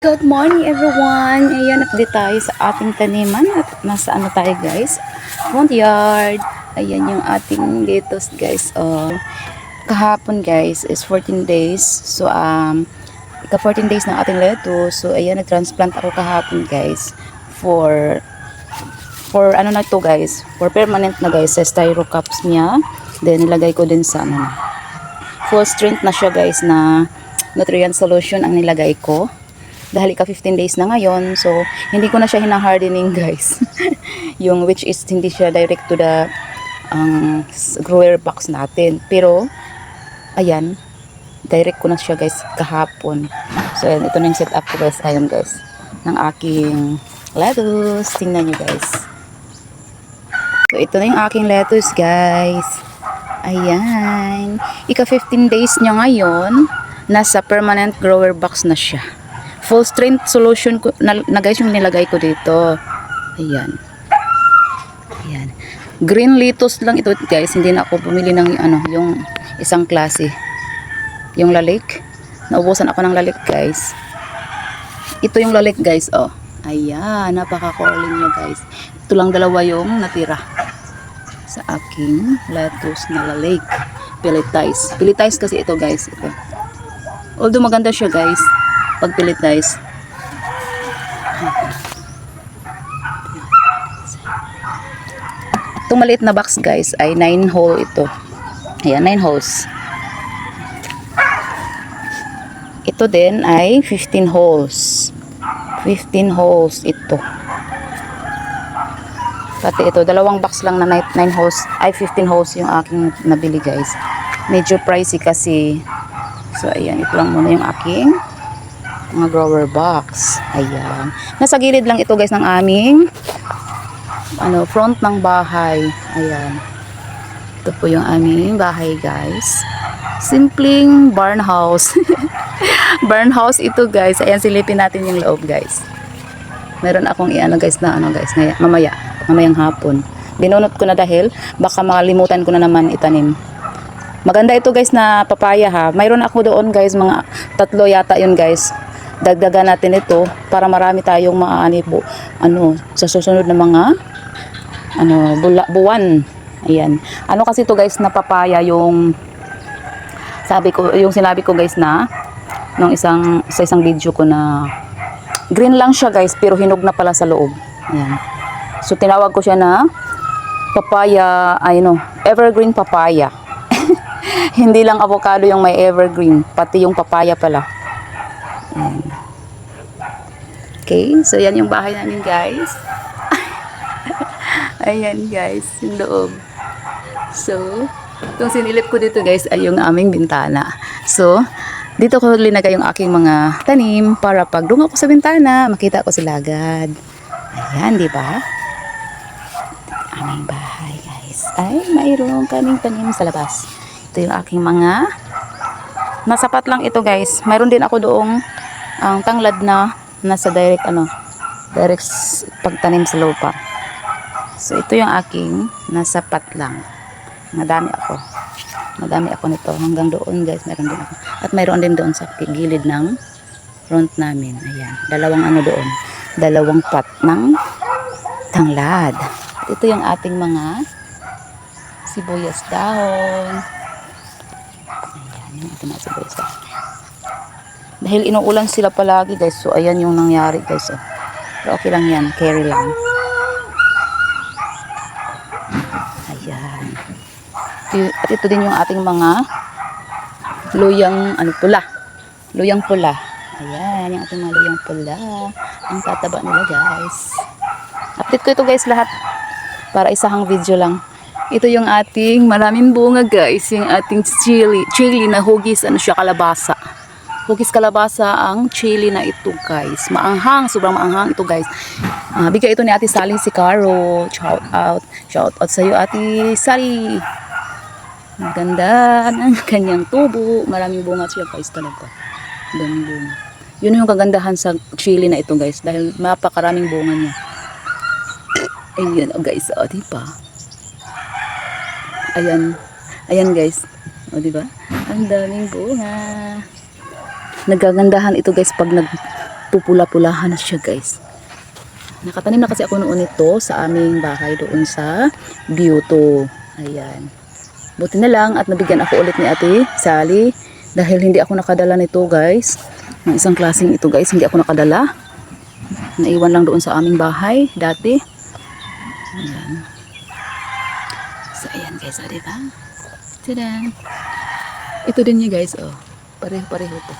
Good morning everyone! Ayan, update tayo sa ating taniman at nasa ano tayo guys? Front yard. Ayan yung ating lettuce guys. Kahapon guys is 14 days. So ika 14 days ng ating lettuce. So ayan, nag-transplant ako kahapon guys. For ano na to guys? For permanent na guys sa styro cups niya. Then nilagay ko din sa ano, full strength na siya guys na nutrient solution ang nilagay ko. Dahil ika 15 days na ngayon, so hindi ko na siya hina-hardening guys. Yung which is hindi siya direct to the grower box natin. Pero ayan, direct ko na siya guys kahapon. So ayan, ito na yung setup ko guys. Ayan guys, ng aking lettuce. Tingnan nyo guys. So ito na yung aking lettuce guys. Ayan, ika 15 days niya ngayon, nasa permanent grower box na siya. Full strength solution ko, na guys yung nilagay ko dito. Ayan. Ayan. Green lettuce lang ito guys. Hindi na ako bumili ng yung isang klase. Yung lalik. Naubusan ako ng lalik guys. Ito yung lalik guys. Oh. Ayan. Napaka-calling nyo guys. Ito lang dalawa yung natira sa aking lettuce na lalik. Pelletized. Pelletized kasi ito guys. Ito. Although maganda siya guys. Pag pelletized. Itong maliit na box guys ay 9 hole ito. Ayan, 9 holes. Ito din ay 15 holes. 15 holes ito. Pati ito, dalawang box lang na 9 holes, ay 15 holes yung aking nabili guys. Medyo pricey kasi. So ayan, ito lang muna yung aking mga grower box. Ayan. Nasa gilid lang ito guys ng aming front ng bahay. Ayan. Ito po yung aming bahay guys. Simpleng barn house. Barn house ito guys. Ayan, silipin natin yung loob guys. Meron akong guys na guys, mamayang hapon. Binunot ko na dahil baka makalimutan ko na naman itanim. Maganda ito guys na papaya ha. Mayroon ako doon guys, mga 3 yata yun guys. Dagdagan natin ito para marami tayong maaani po sa susunod na mga buwan. Ayan. Ano kasi ito guys na papaya yung sinabi ko guys na sa isang video ko na green lang siya guys pero hinog na pala sa loob. Ayan. So tinawag ko siya na papaya, evergreen papaya. Hindi lang avocado yung may evergreen, pati yung papaya pala. Ayan. Okay, so yan yung bahay namin guys. Ayan guys, yung loob. So, itong sinilip ko dito guys ay yung aming bintana. So, dito ko linagay yung aking mga tanim para pag dungo ko sa bintana, makita ko sila agad. Ayan, di ba? Aming bahay guys. Ay, mayroon kaming tanim sa labas. Ito yung aking mga nasapat lang ito guys. Mayroon din ako doong ang tanglad na nasa direct pagtanim sa lupa. So ito yung aking nasapat lang. Madami ako nito hanggang doon guys. Meron din ako. At mayroon din doon sa gilid ng front namin. Ayan, dalawang pot ng tanglad. At ito yung ating mga sibuyas dahon. Ayan, yung ating mga sibuyas dahon. Dahil inuulan sila palagi guys. So ayan yung nangyari guys. Oh. Pero okay lang yan. Carry lang. Ayan. At ito din yung ating mga luyang pula. Luyang pula. Ayan. Yung ating mga luyang pula. Ang tataba nila guys. Update ko ito guys lahat. Para isahang video lang. Ito yung ating maraming bunga guys. Yung ating chili na hugis. Kalabasa. Hugis kalabasa ang chili na ito guys. Maanghang, sobrang maanghang ito guys. Bigay ito ni Ate Sally si Caro. Shout out sa iyo Ate Sally. Maganda ng kanyang tubo. Maraming bunga siya guys talaga. Daming bunga. Yun yung kagandahan sa chili na ito guys. Dahil mapakaraming bunga niya. Ayan guys. O diba? Ayan guys. O diba? Ang daming bunga. Nagagandahan ito guys pag nagpupula-pulahan na siya guys. Nakatanim na kasi ako noon ito sa aming bahay doon sa Biyuto. Ayan. Buti na lang at nabigyan ako ulit ni Ate Sally dahil hindi ako nakadala nito guys. Ng isang klaseng ito guys, hindi ako nakadala. Naiwan lang doon sa aming bahay dati. Ayan. So ayan guys, o diba? Tada! Ito din niya guys, oh. Pareho-pareho to.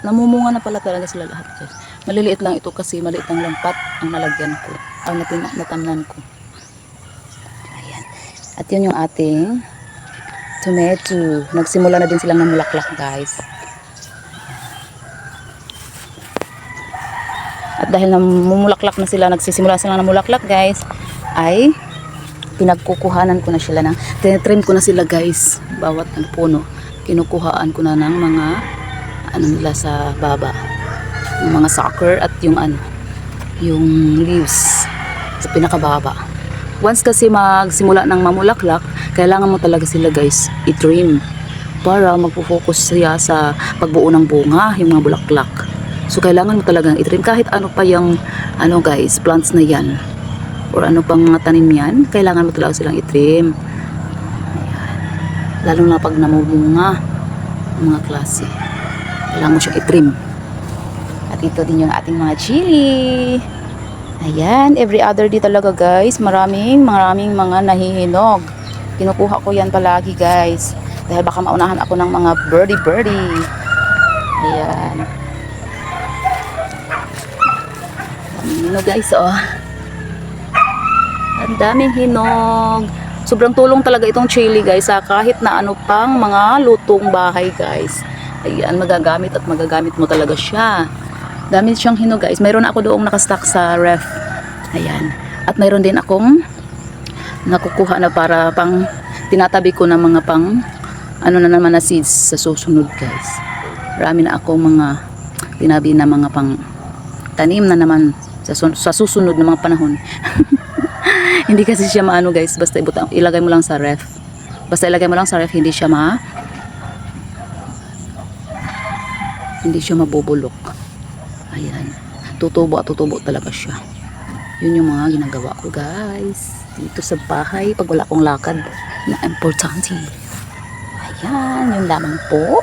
Namumunga na pala talaga sila lahat guys. Maliliit lang ito kasi maliit ang lampat ang nalagyan ko. Ang natamnan ko. Ayan. At yun yung ating tomato. Nagsimula na din silang namulaklak guys. At dahil namumulaklak na sila, nagsisimula silang namulaklak guys, ay pinagkukuhanan ko na sila ng, tinitrim ko na sila guys, bawat puno. Kinukuhaan ko na ng mga ano nila sa baba. Yung mga sucker at yung yung leaves sa pinakababa. Once kasi magsimula ng mamulaklak, kailangan mo talaga sila guys i-trim para magpo-focus siya sa pagbuo ng bunga, yung mga bulaklak. So kailangan mo talagang i-trim kahit ano pa yung guys, plants na yan or ano pang mga tanim yan, kailangan mo talaga silang i-trim. Lalo na pag namumunga mga klase, kailangan mo siyang i-trim. At ito din yung ating mga chili. Ayan, every other day talaga guys, maraming mga nahihinog. Kinukuha ko yan palagi guys dahil baka maunahan ako ng mga birdie. Ayan. Hinog guys, oh. Ang daming hinog. Sobrang tulong talaga itong chili guys sa kahit na ano pang mga lutong bahay guys. Ayan, magagamit mo talaga siya. Dami siyang hinog guys. Mayroon ako doong nakastock sa ref. Ayan. At mayroon din akong nakukuha na para pang tinatabi ko na mga pang ano na naman na seeds sa susunod guys. Marami na akong mga tinabi na mga pang tanim na naman sa susunod na mga panahon. Hindi kasi siya maano guys, basta ilagay mo lang sa ref. Basta ilagay mo lang sa ref, hindi siya mabubulok. Ayan. Tutubo talaga siya. Yun yung mga ginagawa ko guys. Dito sa bahay, pag wala akong lakad na importante. Ayan, yun lamang po.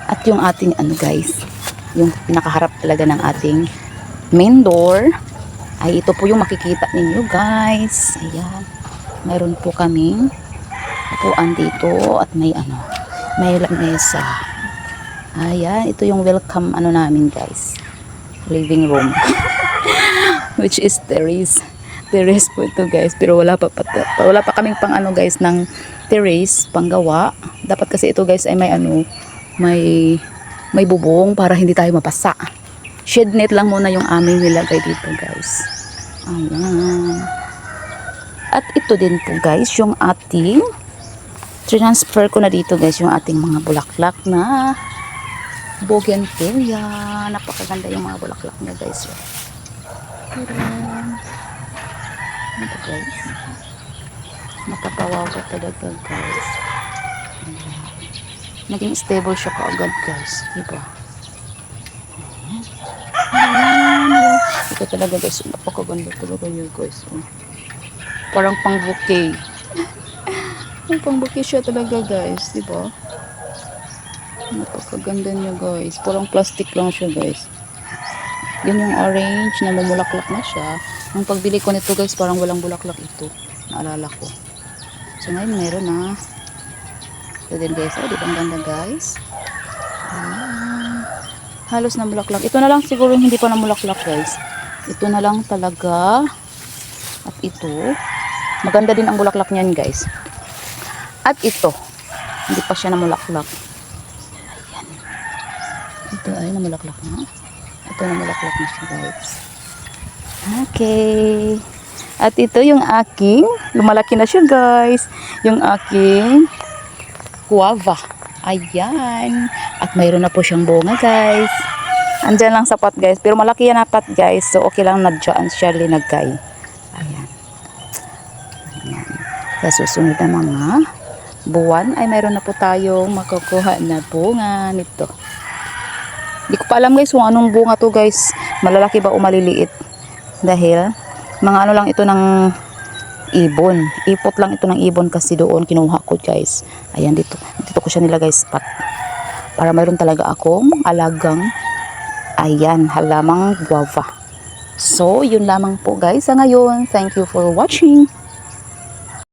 At yung ating guys, yung pinakaharap talaga ng ating main door, ay ito po yung makikita ninyo guys. Ayan. Mayroon po kaming upuan dito at may lamesa. Ayan, ito yung welcome namin guys. Living room. Which is terrace. Terrace po ito guys, pero wala pa kaming pang guys ng terrace panggawa. Dapat kasi ito guys ay may bubong para hindi tayo mapasa. Shed net lang muna yung aming nilagay dito guys. Ayan. At ito din po guys yung ating transfer ko na dito guys yung ating mga bulaklak na bougainvillea. Napakaganda yung mga bulaklak niya guys. Ito guys. Nakakawawa talaga guys. Naging stable siya kaagad guys. Diba? Ito talaga guys, napakaganda talaga yun guys. Parang pang bouquet. Pang bouquet siya talaga guys, di ba? Napakaganda niya guys. Parang plastic lang siya guys. Yun yung orange na mamulaklak na siya. Nung pagbili ko nito guys, parang walang bulaklak ito. Naalala ko. So ngayon meron na. Ito din guys, di ba ang ganda guys? Halos na bulaklak. Ito na lang siguro hindi pa na bulaklak guys. Ito na lang talaga. At ito. Maganda din ang bulaklak niyan guys. At ito. Hindi pa siya na bulaklak. Ayan. Ito ay na bulaklak na. Ito na bulaklak na siya guys. Okay. At ito yung aking. Lumalaki na siya guys. Yung aking guava. Ayan. At mayroon na po siyang bunga guys. Andyan lang sa pot guys. Pero malaki yan na pot guys. So okay lang na dyan siya linagay. Ayan. Ayan. Sa susunod na mga buwan ay mayroon na po tayong makukuha na bunga nito. Di ko pa alam guys kung anong bunga to guys. Malalaki ba o maliliit. Dahil mga ano lang ito ng ibon. Ipot lang ito ng ibon kasi doon kinuha ko guys. Ayan dito. Dito ko siya nilagay spot. Para mayroon talaga akong alagang ayan halamang guava. So yun lamang po guys sa ngayon. Thank you for watching.